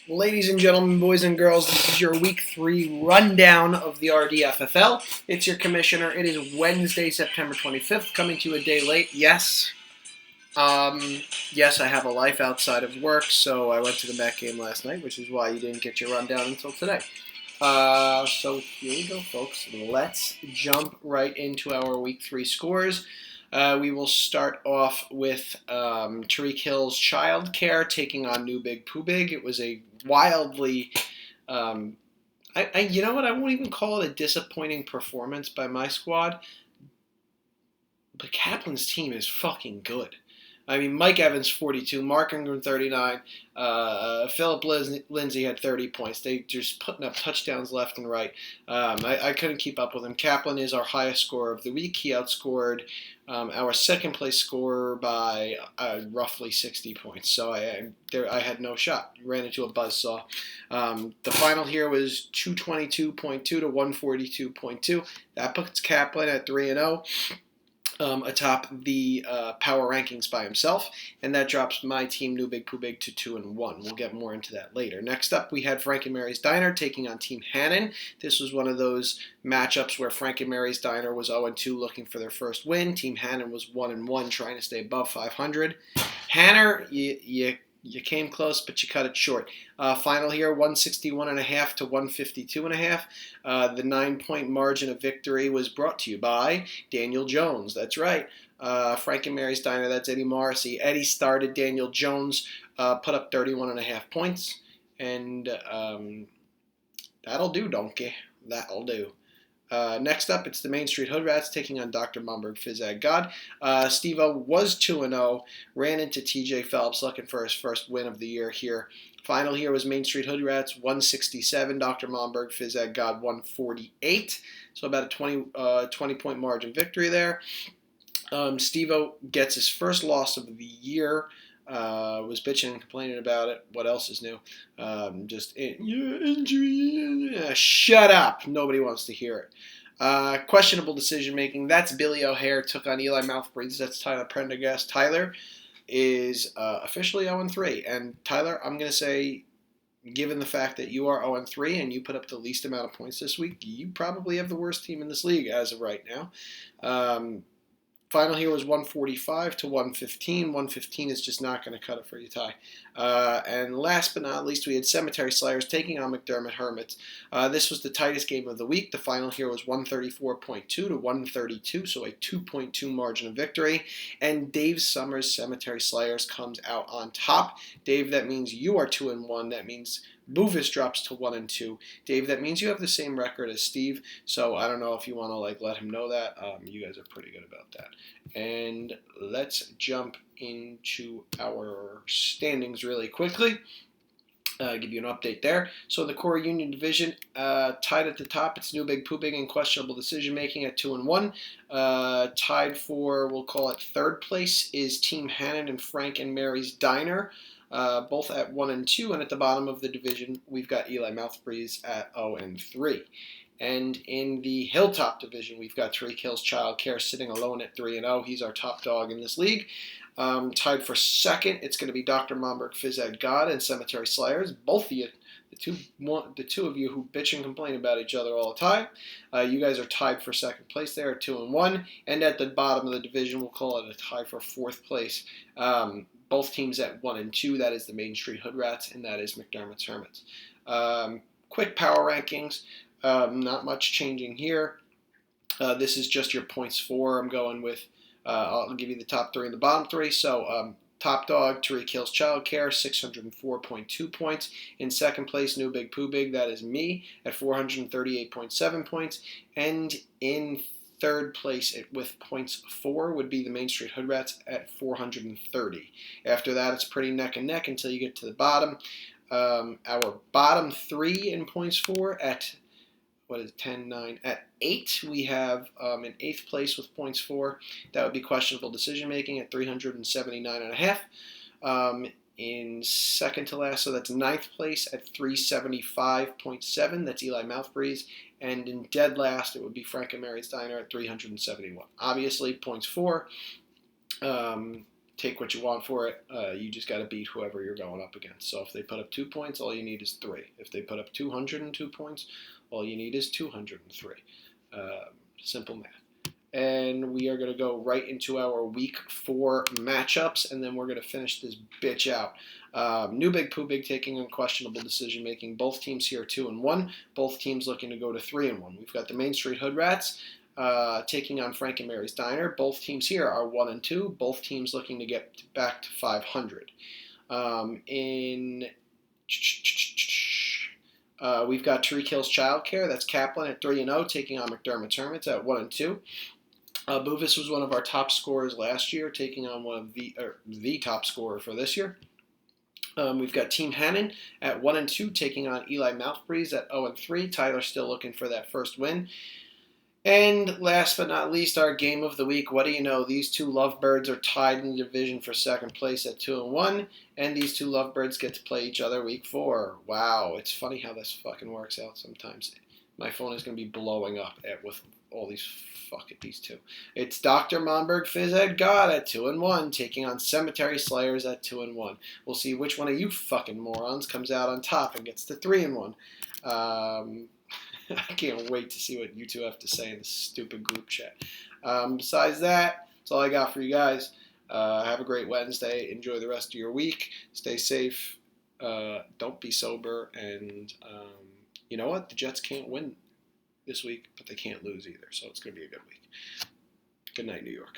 Ladies and gentlemen, boys and girls, this is your Week 3 rundown of the RD FFL. It's your commissioner. It is Wednesday, September 25th, coming to you a day late. Yes, I have a life outside of work, so I went to the Met game last night, which is why you didn't get your rundown until today. So here we go, folks. Let's jump right into our Week 3 scores. We will start off with Tariq Hill's Childcare taking on New Big Pooh Big. It was a wildly, you know what? I won't even call it a disappointing performance by my squad. But Kaplan's team is fucking good. I mean, Mike Evans, 42, Mark Ingram, 39, Philip Lindsay had 30 points. They just putting up touchdowns left and right. I couldn't keep up with him. Kaplan is our highest scorer of the week. He outscored our second-place scorer by roughly 60 points. So I had no shot. Ran into a buzzsaw. The final here was 222.2 to 142.2. That puts Kaplan at 3-0. Atop the power rankings by himself, and that drops my team New Big Pooh Big to 2-1. We'll get more into that later. Next up, we had Frank and Mary's Diner taking on Team Hannon. This was one of those matchups where Frank and Mary's Diner was 0-2, looking for their first win. Team Hannon was 1-1, trying to stay above 500. Hanner, you came close, but you cut it short. Final here, 161.5 to 152.5. The 9-point margin of victory was brought to you by Daniel Jones. That's right. Frank and Mary's Diner, that's Eddie Morrissey. Eddie started. Daniel Jones put up 31.5 points. And that'll do, donkey. That'll do. Next up, it's the Main Street Hood Rats taking on Dr. Momberg Phys God. Steve-O was 2-0, ran into TJ Phelps looking for his first win of the year here. Final here was Main Street Hood Rats, 167, Dr. Momberg Phys God, 148. So about a 20-point margin victory there. Steve-O gets his first loss of the year. Was bitching and complaining about it. What else is new? Injury. Shut up. Nobody wants to hear it. Questionable decision making. That's Billy O'Hare took on Eli Mouthbreathes. That's Tyler Prendergast. Tyler is officially 0-3. And Tyler, I'm going to say, given the fact that you are 0-3 and you put up the least amount of points this week, you probably have the worst team in this league as of right now. Final here was 145 to 115. 115 is just not going to cut it for you, Ty. And last but not least, we had Cemetery Slayers taking on McDermott Hermits. This was the tightest game of the week. The final here was 134.2 to 132, so a 2.2 margin of victory. And Dave Summers' Cemetery Slayers comes out on top. Dave, that means you are 2-1. That means Boofus drops to 1-2. Dave, that means you have the same record as Steve, so I don't know if you want to let him know that. You guys are pretty good about that. And let's jump into our standings really quickly. Give you an update there. So the Core Union Division, tied at the top, it's New Big Pooh Big in questionable decision making at 2-1. Tied for, we'll call it third place, is Team Hannon and Frank and Mary's Diner. Both at 1-2, and at the bottom of the division, we've got Eli Mouthbreeze at 0-3. And in the Hilltop division, we've got Tariq Hill's Childcare sitting alone at 3-0. He's our top dog in this league. Tied for second, it's going to be Dr. Momberg Phys God and Cemetery Slayers. Both of you, the two of you who bitch and complain about each other all the time. You guys are tied for second place there at 2-1. And at the bottom of the division, we'll call it a tie for fourth place. Both teams at 1-2. That is the Main Street Hood Rats, and that is McDermott's Hermits. Quick power rankings. Not much changing here. This is just your points for. I'm going with, I'll give you the top three and the bottom three. So top dog, Tariq Hill's Childcare, 604.2 points. In second place, New Big Pooh Big, that is me, at 438.7 points. And in third place with points 4 would be the Main Street Hood Rats at 430. After that, it's pretty neck and neck until you get to the bottom. Our bottom three in points 4 at 10, 9, at 8, we have in 8th place with points 4. That would be questionable decision making at 379.5. In second to last, so that's 9th place at 375.7. That's Eli Mouthbreeze. And in dead last, it would be Frank and Mary's Diner at 371. Obviously, points 4. take what you want for it. You just got to beat whoever you're going up against. So if they put up 2 points, all you need is 3. If they put up 202 points, all you need is 203. Simple math. And we are going to go right into our week 4 matchups, and then we're going to finish this bitch out. New Big Pooh Big taking on questionable decision making. Both teams here 2-1. Both teams looking to go to 3-1. We've got the Main Street Hood Rats taking on Frank and Mary's Diner. Both teams here are 1-2. Both teams looking to get back to 500. We've got Tree Kills Childcare. That's Kaplan at 3-0, taking on McDermott's Hermits at 1-2. Boovis was one of our top scorers last year, taking on one of the top scorer for this year. We've got Team Hannon at 1-2, taking on Eli Mouthbreeze at 0-3. Tyler still looking for that first win. And last but not least, our game of the week. What do you know? These two lovebirds are tied in the division for second place at 2-1, and these two lovebirds get to play each other week 4. Wow, it's funny how this fucking works out sometimes. My phone is going to be blowing up with all these two. It's Dr. Monberg Phys Ed God at 2-1, taking on Cemetery Slayers at 2-1. We'll see which one of you fucking morons comes out on top and gets to 3-1. I can't wait to see what you two have to say in this stupid group chat. Besides that, that's all I got for you guys. Have a great Wednesday. Enjoy the rest of your week. Stay safe. Don't be sober. And you know what? The Jets can't win this week, but they can't lose either. So it's going to be a good week. Good night, New York.